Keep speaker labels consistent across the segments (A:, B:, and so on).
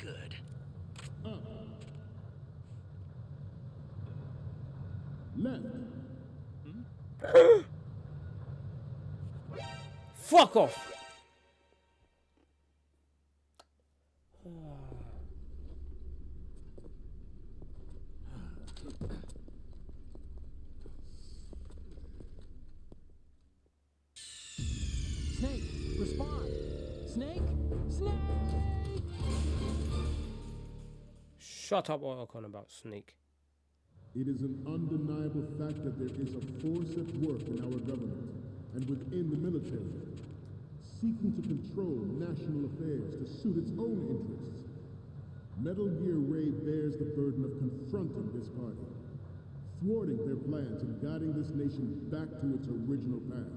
A: Good.
B: Left.
C: Fuck off.
A: Snake, respond. Snake? Snake!
C: Shut up, Otacon, about Snake.
B: It is an undeniable fact that there is a force at work in our government and within the military, seeking to control national affairs to suit its own interests. Metal Gear Ray bears the burden of confronting this party, thwarting their plans and guiding this nation back to its original path.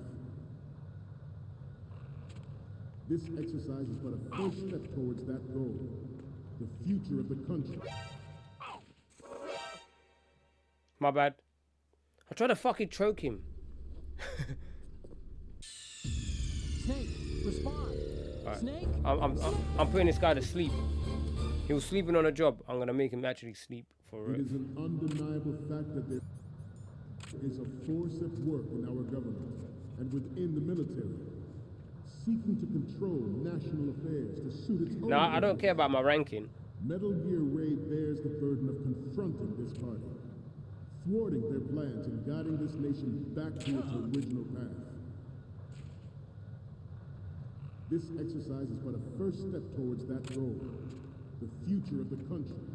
B: This exercise is but a first step towards that goal, the future of the country.
C: My bad. I tried to fucking choke him.
A: Snake, respond.
C: Right.
A: Snake?
C: I'm putting this guy to sleep. He was sleeping on a job. I'm gonna make him actually sleep for
B: It is an undeniable fact that there is a force at work in our government and within the military, seeking to control national affairs to suit its own.
C: No, I don't care about my ranking.
B: Metal Gear Ray bears the burden of confronting this party, thwarting their plans and guiding this nation back to its original path. This exercise is but a first step towards that goal. The future of the country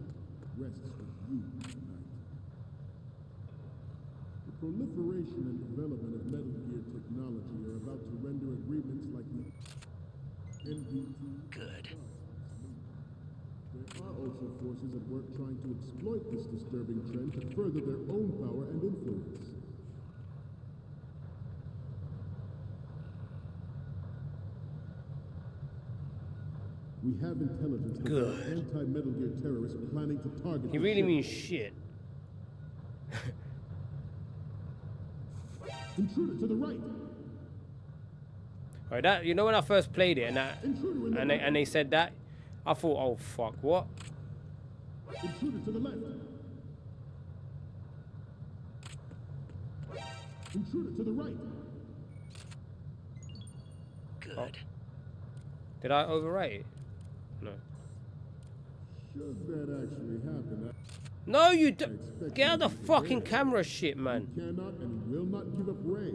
B: rests with you tonight. The proliferation and development of Metal Gear technology are about to render agreements like the NDT.
A: Good.
B: There are also forces at work trying to exploit this disturbing trend to further their own power and influence. We have intelligence that there are anti-Metal Gear terrorists planning to target.
C: He really means shit.
B: Intruder to the right.
C: Alright, that, you know when I first played it and that,
B: Intruder in the
C: and they said that, I thought, oh fuck, what?
B: Intruder to the left. Intruder to the right.
A: Good.
C: Did I overwrite it? No.
B: Should that actually happen,
C: No, you don't. Get out of the fucking camera shit, man.
B: you cannot and will not give up Ray.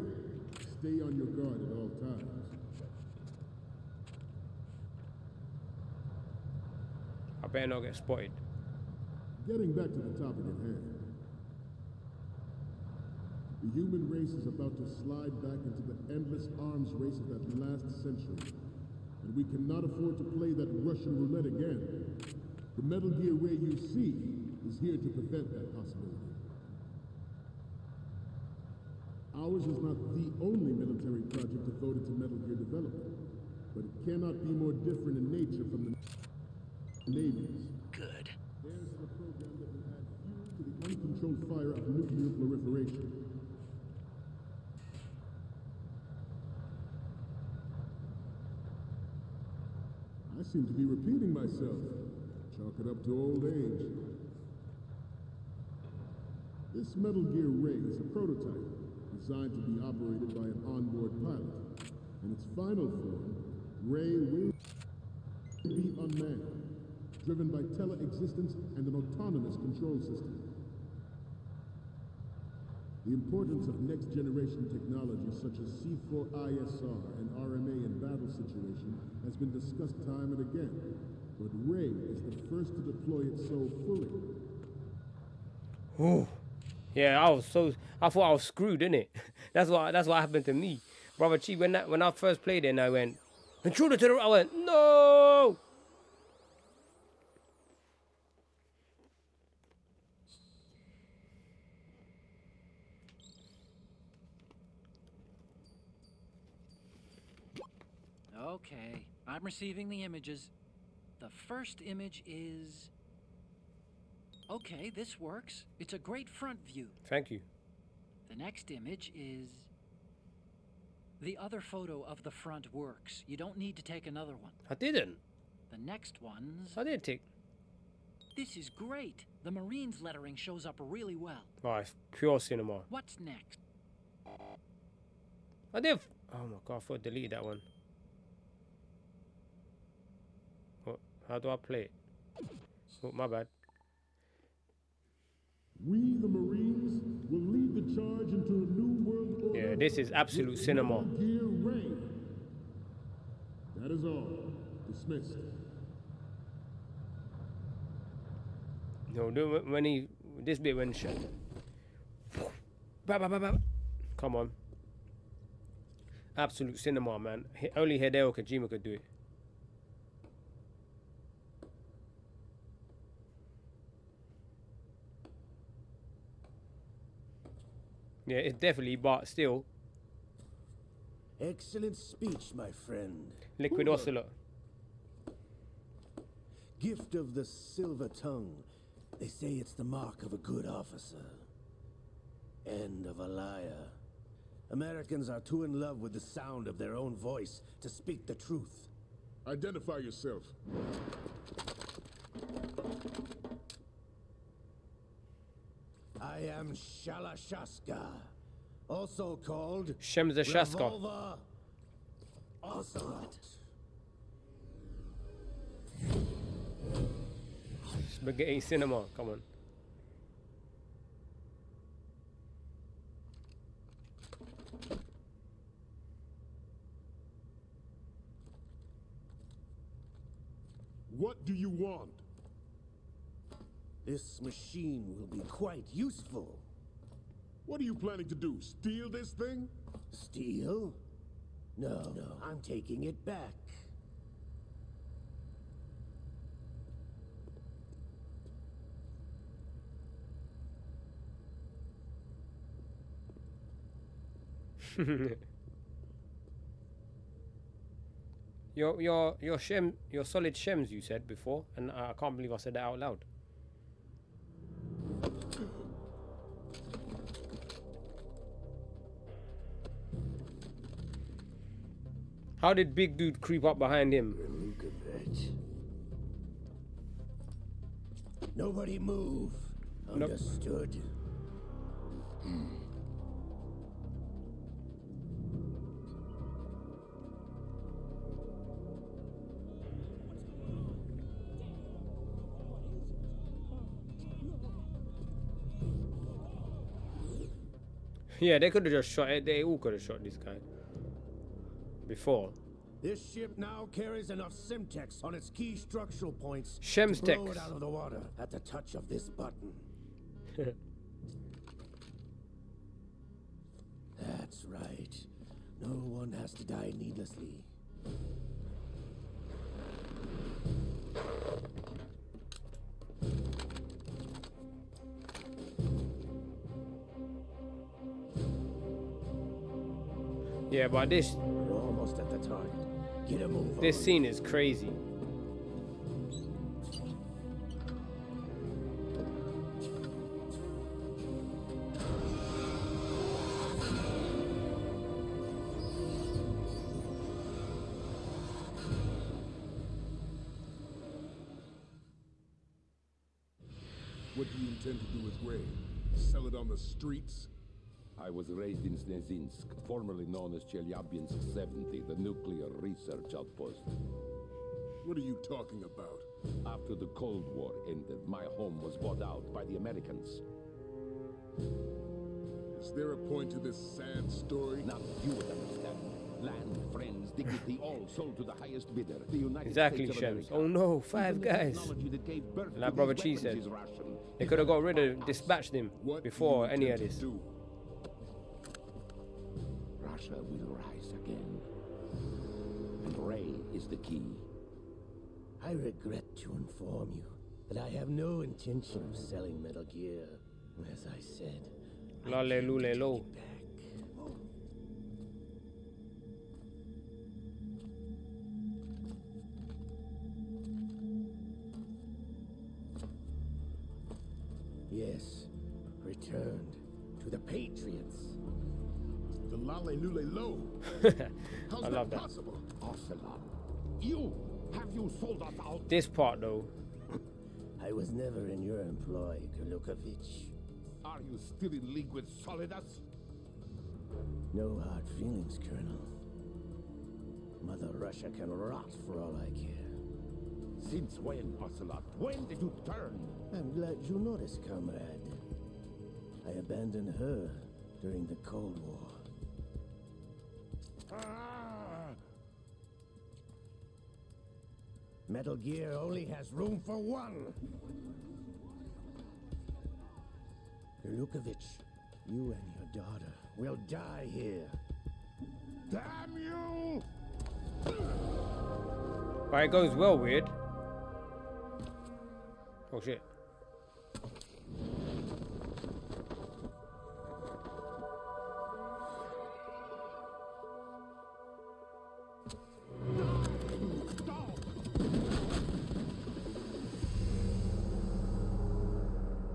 B: Stay on your guard at all times.
C: I better not get spotted.
B: Getting back to the topic at hand. The human race is about to slide back into the endless arms race of that last century. And we cannot afford to play that Russian roulette again. The Metal Gear Ray you see is here to prevent that possibility. Ours is not the only military project devoted to Metal Gear development, but it cannot be more different in nature from the Navy's.
A: Good.
B: There's the program that will add fuel to the uncontrolled fire of nuclear proliferation. I seem to be repeating myself. Chalk it up to old age. This Metal Gear Ray is a prototype designed to be operated by an onboard pilot. In its final form, Ray will be unmanned, driven by tele-existence and an autonomous control system. The importance of next-generation technologies such as C4ISR and RMA in battle situation has been discussed time and again, but Ray is the first to deploy it so fully.
C: Ooh. Yeah, I thought I was screwed, innit? That's what happened to me. Brother Chief, when I first played it and I went, intruder to the right, I went, no!
A: Okay, I'm receiving the images. The first image is... Okay, this works. It's a great front view.
C: Thank you.
A: The next image is... The other photo of the front works. You don't need to take another one.
C: I didn't.
A: The next ones...
C: I did take.
A: This is great. The Marines lettering shows up really well.
C: Oh, it's pure cinema.
A: What's next?
C: I did. Oh my god, I thought I deleted that one. What? How do I play it? Oh, my bad.
B: We, the Marines, will lead the charge into a new world order.
C: Yeah, this is absolute
B: with
C: cinema.
B: Metal Gear Ray. That is all. Dismissed.
C: No, when he this bit when shit. Come on. Absolute cinema, man. Only Hideo Kojima could do it. Yeah, it's definitely, but still.
D: Excellent speech, my friend.
C: Liquid Ocelot.
D: Gift of the silver tongue. They say it's the mark of a good officer. End of a liar. Americans are too in love with the sound of their own voice to speak the truth.
B: Identify yourself.
D: I am Shalashaska, also called
C: Shemza Shaska.
D: Revolver Ocelot.
C: Spaghetti cinema, come on.
B: What do you want?
D: This machine will be quite useful.
B: What are you planning to do? Steal this thing?
D: Steal? No, I'm taking it back.
C: Your solid shems you said before, and I can't believe I said that out loud. How did big dude creep up behind him?
D: Look at that. Nobody move.
C: Nope.
D: Understood.
C: Yeah, they could have just shot it. They all could have shot this guy before.
D: This ship now carries enough Simtex on its key structural points to
C: Shemstex.
D: blow it out of the water at the touch of this button. That's right. No one has to die needlessly.
C: Yeah, but this
D: We're almost at the target. Get a move on.
C: this scene is crazy.
B: What do you intend to do with Ray? Sell it on the streets?
E: I was raised in Snezinsk, formerly known as Chelyabinsk 70, the nuclear research outpost.
B: What are you talking about?
E: After the Cold War ended, my home was bought out by the Americans.
B: Is there a point to this sad story?
E: Now you would understand. Land, friends, dignity, all sold to the highest bidder, the United
C: Exactly,
E: States of
C: Shems.
E: America.
C: Oh no, 5
E: Even the
C: guys.
E: technology that gave birth to
C: Like
E: these
C: Brother Chi
E: weapons
C: said.
E: is Russian.
C: They could have got rid of, dispatched him
B: What
C: before
B: do you
C: any of
B: intend
C: this.
B: to do?
E: Russia will rise again. And Ray is the key.
D: I regret to inform you that I have no intention of selling Metal Gear. As I said, I
C: Lale
D: came to
C: lule
D: take
C: lo.
D: it back. Yes, returned to the Patriots.
B: The Lale Lule Lo. How's
C: I love that.
B: possible?
E: Ocelot, you! Have you sold us out?
C: This part though,
D: I was never in your employ, Golukovich.
E: Are you still in league with Solidus?
D: No hard feelings, Colonel. Mother Russia can rot for all I care.
E: Since when, Ocelot? When did you turn?
D: I'm glad you noticed, comrade. I abandoned her during the Cold War.
E: Ah!
D: Metal Gear only has room for one. Golukovich, you and your daughter will die here.
E: Damn you!
C: But it goes well, weird. Oh shit.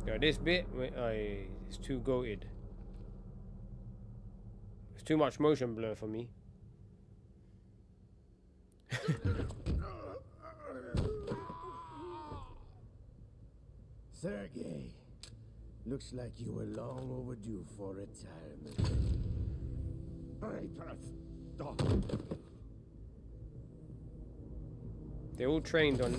C: Yo, this bit, it's too goated. It's too much motion blur for me.
D: Sergei, looks like you were long overdue for retirement.
E: Traitorous dog.
C: They're all trained on.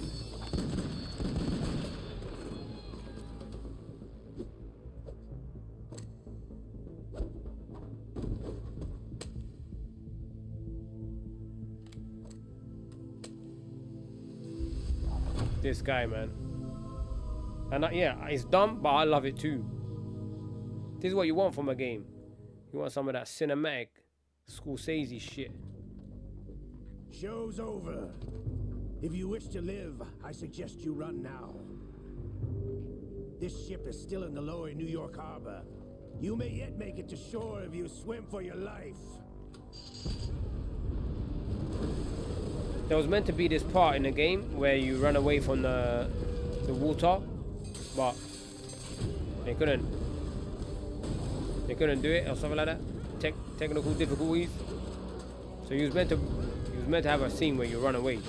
C: This guy, man. And yeah, it's dumb, but I love it too. This is what you want from a game. You want some of that cinematic Scorsese shit.
D: Show's over. If you wish to live, I suggest you run now. This ship is still in the lower New York harbor. You may yet make it to shore if you swim for your life.
C: There was meant to be this part in the game where you run away from the water, but they couldn't do it or something like that. Technical difficulties. So he was meant to have a scene where you run away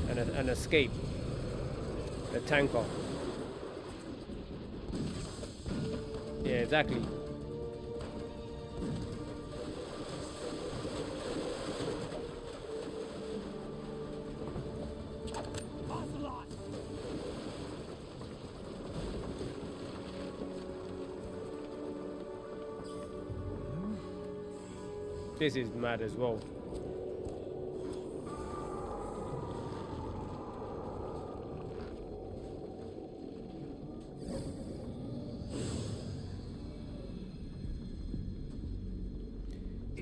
C: and escape the tanker. Yeah, exactly. This is mad as well.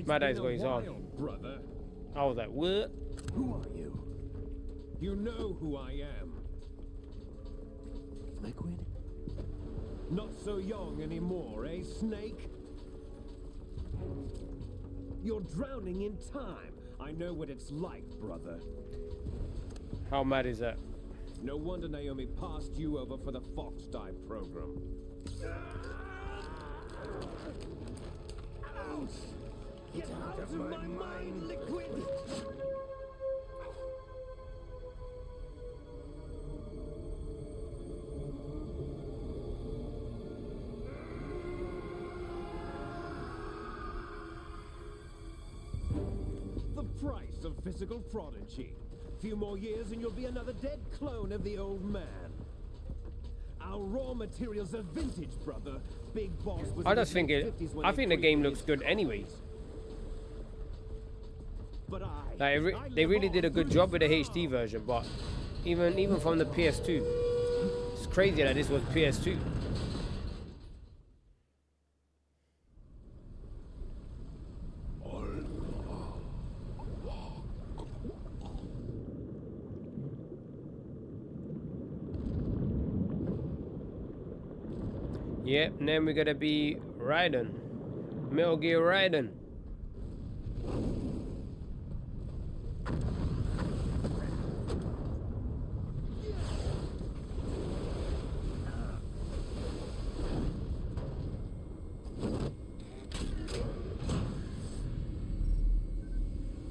C: Mad eyes goes on.
F: Brother.
C: I was like, what?
D: Who are you?
F: You know who I am.
D: Liquid?
F: Not so young anymore, eh, Snake? You're drowning in time. I know what it's like, brother.
C: How mad is that?
F: No wonder Naomi passed you over for the Fox Dive program.
D: Get out of my mind, Liquid!
F: The price of physical prodigy. Few more years and you'll be another dead clone of the old man. Our raw materials are vintage, brother. Big Boss was
C: I just think I think the game looks good anyway.
F: But
C: Like they really did a good job with the HD version, but even from the PS2, it's crazy that this was PS2. Yep, and then we're gonna be riding Metal Gear Riding.